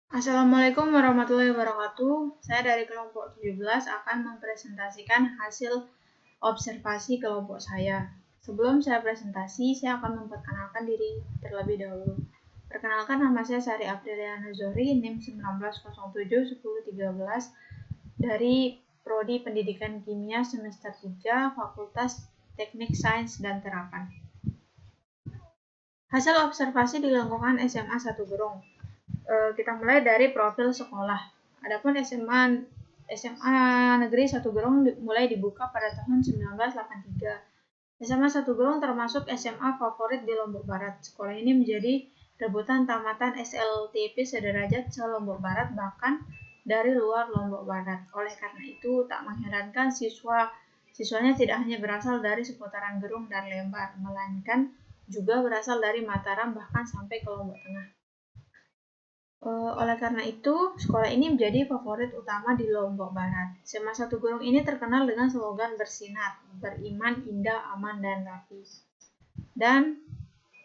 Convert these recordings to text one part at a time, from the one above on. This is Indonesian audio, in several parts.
Assalamualaikum warahmatullahi wabarakatuh. Saya dari kelompok 17 akan mempresentasikan hasil observasi kelompok saya. Sebelum saya presentasi, saya akan memperkenalkan diri terlebih dahulu. Perkenalkan, nama saya Sari Apriliana Zohri, NIM 19071013 dari Prodi Pendidikan Kimia semester 3, Fakultas Teknik Sains dan Terapan. Hasil observasi dilakukan SMA 1 Gerong. Kita mulai dari profil sekolah. Adapun SMA Negeri 1 Gerong mulai dibuka pada tahun 1983. SMA 1 Gerong termasuk SMA favorit di Lombok Barat. Sekolah ini menjadi rebutan tamatan SLTP sederajat se-Lombok Barat, bahkan dari luar Lombok Barat. Oleh karena itu, tak mengherankan siswanya tidak hanya berasal dari seputaran Gerong dan Lembar, melainkan juga berasal dari Mataram bahkan sampai ke Lombok Tengah. Oleh karena itu, sekolah ini menjadi favorit utama di Lombok Barat. SMA 1 Gerong ini terkenal dengan slogan bersinar, beriman, indah, aman, dan rapi. Dan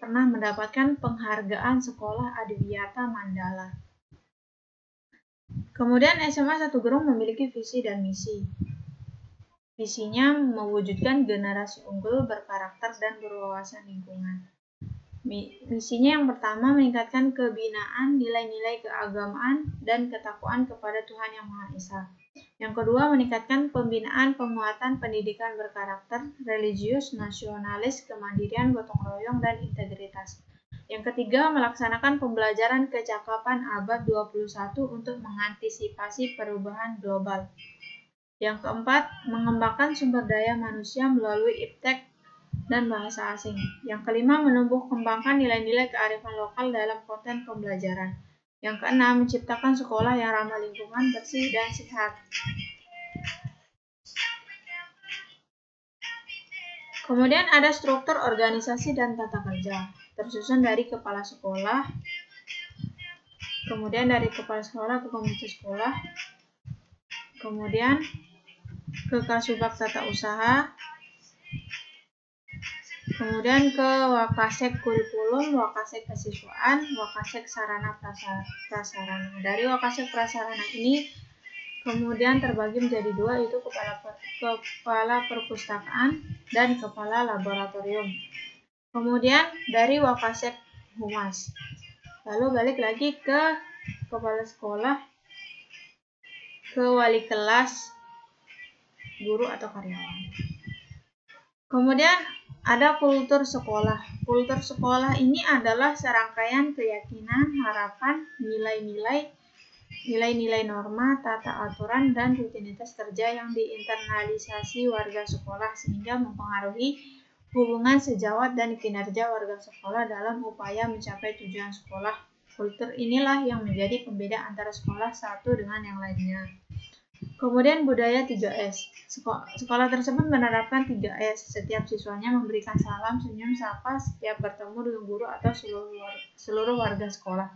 pernah mendapatkan penghargaan Sekolah Adiwiyata Mandala. Kemudian SMA 1 Gerong memiliki visi dan misi. Visinya mewujudkan generasi unggul berkarakter dan berwawasan lingkungan. Misinya yang pertama meningkatkan kebinaan nilai-nilai keagamaan dan ketakwaan kepada Tuhan Yang Maha Esa. Yang kedua, meningkatkan pembinaan penguatan pendidikan berkarakter, religius, nasionalis, kemandirian, gotong royong, dan integritas. Yang ketiga, melaksanakan pembelajaran kecakapan abad 21 untuk mengantisipasi perubahan global. Yang keempat, mengembangkan sumber daya manusia melalui iptek dan bahasa asing. Yang kelima, menumbuh kembangkan nilai-nilai kearifan lokal dalam konten pembelajaran. Yang keenam, menciptakan sekolah yang ramah lingkungan, bersih, dan sehat. Kemudian ada struktur organisasi dan tata kerja, tersusun dari kepala sekolah, kemudian dari kepala sekolah ke komite sekolah, kemudian ke Kasubag Tata Usaha, kemudian ke Wakasek Kurikulum, Wakasek Kesiswaan, Wakasek Sarana Prasarana. Dari Wakasek Prasarana ini kemudian terbagi menjadi dua, yaitu kepala perpustakaan dan kepala laboratorium. Kemudian dari Wakasek Humas. Lalu balik lagi ke kepala sekolah, ke wali kelas, guru atau karyawan. Kemudian ada kultur sekolah. Kultur sekolah ini adalah serangkaian keyakinan, harapan, nilai-nilai norma, tata aturan, dan rutinitas kerja yang diinternalisasi warga sekolah sehingga mempengaruhi hubungan sejawat dan kinerja warga sekolah dalam upaya mencapai tujuan sekolah. Kultur inilah yang menjadi pembeda antara sekolah satu dengan yang lainnya. Kemudian budaya 3S. Sekolah tersebut menerapkan 3S. Setiap siswanya memberikan salam, senyum, sapa setiap bertemu dengan guru atau seluruh warga sekolah.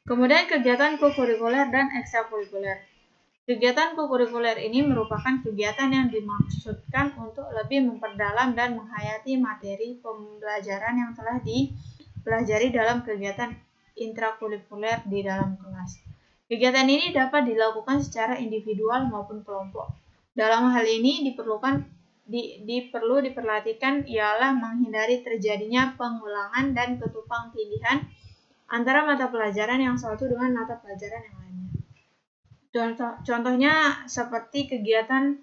Kemudian kegiatan kokurikuler dan ekstrakurikuler. Kegiatan kokurikuler ini merupakan kegiatan yang dimaksudkan untuk lebih memperdalam dan menghayati materi pembelajaran yang telah dipelajari dalam kegiatan intrakurikuler di dalam kelas. Kegiatan ini dapat dilakukan secara individual maupun kelompok. Dalam hal ini perlu diperhatikan ialah menghindari terjadinya pengulangan dan ketumpang tindihan antara mata pelajaran yang satu dengan mata pelajaran yang lainnya. Contohnya seperti kegiatan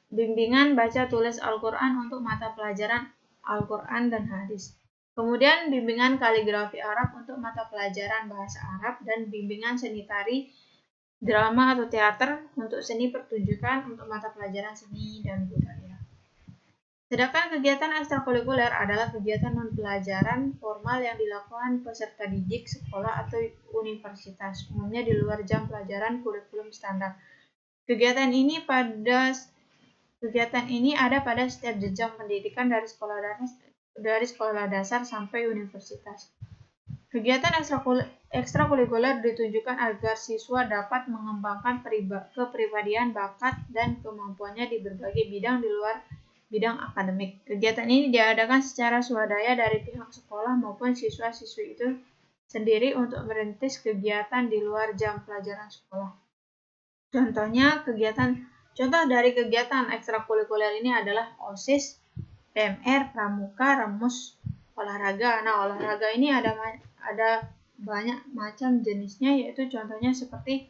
bimbingan baca tulis Al-Quran untuk mata pelajaran Al-Quran dan hadis. Kemudian bimbingan kaligrafi Arab untuk mata pelajaran bahasa Arab dan bimbingan seni tari, drama atau teater untuk seni pertunjukan untuk mata pelajaran seni dan budaya. Sedangkan kegiatan ekstrakurikuler adalah kegiatan non-pelajaran formal yang dilakukan peserta didik sekolah atau universitas, umumnya di luar jam pelajaran kurikulum standar. Kegiatan ini ada pada setiap jenjang pendidikan dari sekolah dasar sampai universitas. Kegiatan ekstrakurikuler ditujukan agar siswa dapat mengembangkan kepribadian, bakat, dan kemampuannya di berbagai bidang di luar bidang akademik. Kegiatan ini diadakan secara swadaya dari pihak sekolah maupun siswa-siswi itu sendiri untuk merintis kegiatan di luar jam pelajaran sekolah. Contoh dari kegiatan ekstrakurikuler ini adalah OSIS, PMR, Pramuka, Remus, olahraga. Nah, olahraga ini ada banyak macam jenisnya, yaitu contohnya seperti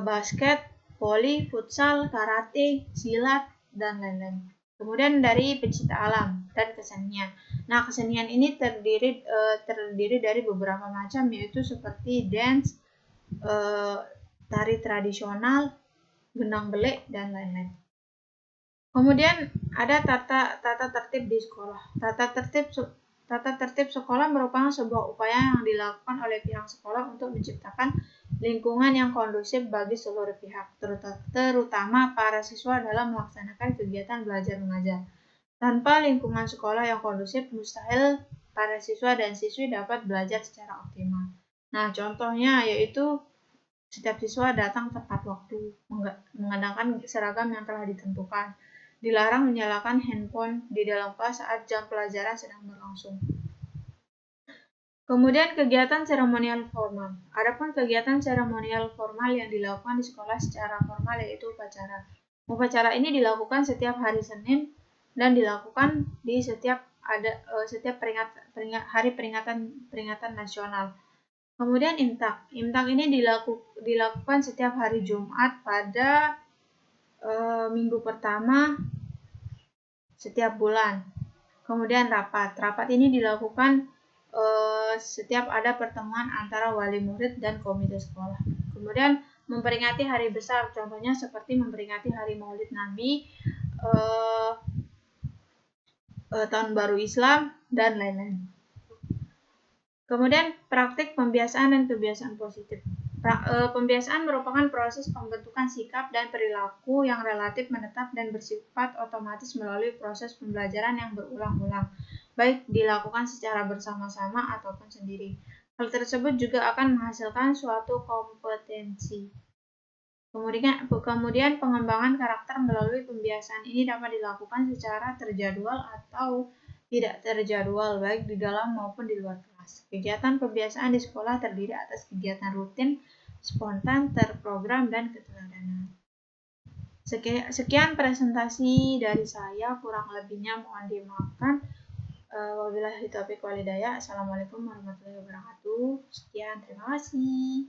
basket, voli, futsal, karate, silat, dan lain-lain. Kemudian dari pecinta alam dan kesenian. Nah, kesenian ini terdiri dari beberapa macam, yaitu seperti dance, tari tradisional, gendang belek, dan lain-lain. Kemudian ada tata tertib di sekolah. Tata tertib sekolah merupakan sebuah upaya yang dilakukan oleh pihak sekolah untuk menciptakan lingkungan yang kondusif bagi seluruh pihak, terutama para siswa dalam melaksanakan kegiatan belajar mengajar. Tanpa lingkungan sekolah yang kondusif, mustahil para siswa dan siswi dapat belajar secara optimal. Nah, contohnya yaitu setiap siswa datang tepat waktu, mengenakan seragam yang telah ditentukan, dilarang menyalakan handphone di dalam kelas saat jam pelajaran sedang berlangsung. Kemudian kegiatan seremonial formal. Adapun kegiatan seremonial formal yang dilakukan di sekolah secara formal yaitu upacara. Upacara ini dilakukan setiap hari Senin dan dilakukan di setiap hari peringatan nasional. Kemudian imtak. Imtak ini dilakukan setiap hari Jumat pada minggu pertama setiap bulan. Kemudian rapat. Rapat ini dilakukan setiap ada pertemuan antara wali murid dan komite sekolah. Kemudian memperingati hari besar, contohnya seperti memperingati hari Maulid Nabi, Tahun Baru Islam, dan lain-lain. Kemudian praktik pembiasaan dan kebiasaan positif. Pembiasaan merupakan proses pembentukan sikap dan perilaku yang relatif menetap dan bersifat otomatis melalui proses pembelajaran yang berulang-ulang, baik dilakukan secara bersama-sama ataupun sendiri. Hal tersebut juga akan menghasilkan suatu kompetensi. Kemudian pengembangan karakter melalui pembiasaan ini dapat dilakukan secara terjadwal atau tidak terjadwal, baik di dalam maupun di luar kelas. Kegiatan pembiasaan di sekolah terdiri atas kegiatan rutin, spontan, terprogram, dan keteladanan. Sekian presentasi dari saya, kurang lebihnya mohon dimaafkan. Wabillahi taufiq wal hidayah. Assalamualaikum warahmatullahi wabarakatuh. Sekian, terima kasih.